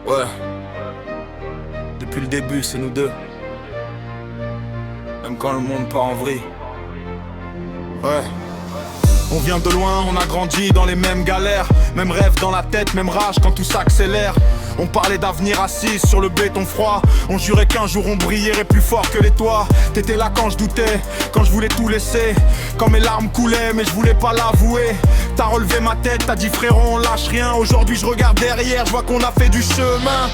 Ouais. Depuis le début, c'est nous deux. Même quand le monde part en vrille. Ouais. On vient de loin, on a grandi dans les mêmes galères. Même rêve dans la tête, même rage quand tout s'accélère. On parlait d'avenir assis sur le béton froid. On jurait qu'un jour on brillerait plus fort que les toits. T'étais là quand je doutais, quand je voulais tout laisser, quand mes larmes coulaient mais je voulais pas l'avouer. T'as relevé ma tête, t'as dit frérot on lâche rien. Aujourd'hui je regarde derrière, je vois qu'on a fait du chemin.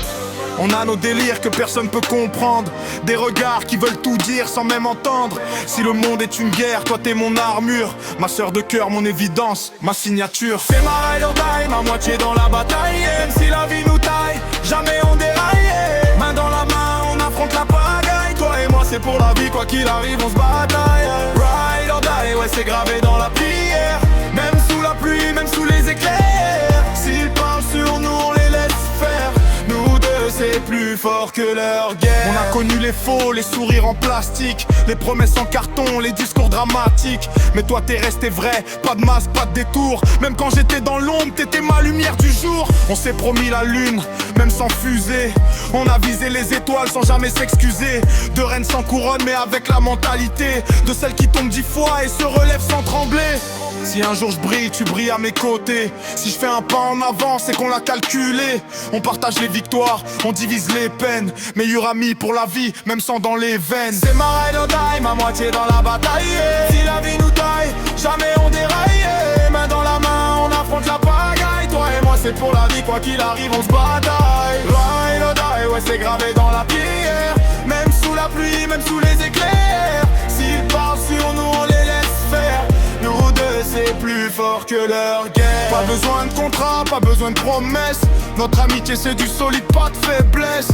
On a nos délires que personne peut comprendre, des regards qui veulent tout dire sans même entendre. Si le monde est une guerre, toi t'es mon armure, ma sœur de cœur, mon évidence, ma signature. C'est ma ride or die, ma moitié dans la bataille. Même si la vie nous taille, jamais on déraille. Main dans la main, on affronte la pagaille. Toi et moi c'est pour la vie, quoi qu'il arrive on se bataille. Ride or die, ouais c'est gravé dans la pierre. Même sous la pluie, même sous les éclairs. S'ils parlent sur nous, on les laisse faire. Nous deux c'est plus fort que leur guerre. On a connu les faux, les sourires en plastique, les promesses en carton, les discours dramatiques. Mais toi t'es resté vrai, pas de masque, pas de détour. Même quand j'étais dans l'ombre, t'étais ma lumière du jour. On s'est promis la lune, même sans fusée. On a visé les étoiles sans jamais s'excuser. De reine sans couronne mais avec la mentalité de celle qui tombe 10 fois et se relève sans trembler. Si un jour je brille, tu brilles à mes côtés. Si je fais un pas en avant, c'est qu'on l'a calculé. On partage les victoires, on divise les peines. Meilleur ami pour la vie, même sans dans les veines. C'est ma ride or die, ma moitié dans la bataille. Si la vie nous taille, jamais on déraille. Main dans la main, on affronte la pagaille. Toi et moi c'est pour la vie, quoi qu'il arrive on se bataille. Ride or die, ouais c'est gravé dans la pierre. Même sous la pluie, même sous les éclairs. S'ils parlent sur nous, on les laisse faire. Nous deux c'est plus fort que leur guerre. Pas besoin de contrat, pas besoin de promesses. Notre amitié c'est du solide, pas de faiblesse.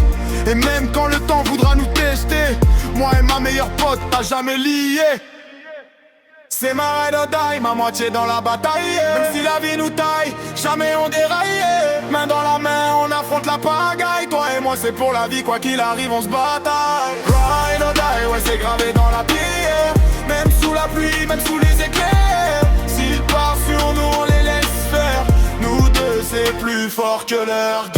Et même quand le temps voudra nous tester, moi et ma meilleure pote t'as jamais lié. C'est ma ride or die, ma moitié dans la bataille. Même si la vie nous taille, jamais on déraille. Main dans la main, on affronte la pagaille. Toi et moi c'est pour la vie, quoi qu'il arrive on se bataille. Ride or die, ouais c'est gravé dans la pierre. Même sous la pluie, même sous les éclairs. S'ils partent sur nous, on les laisse faire. Nous deux c'est plus fort que leur guerre.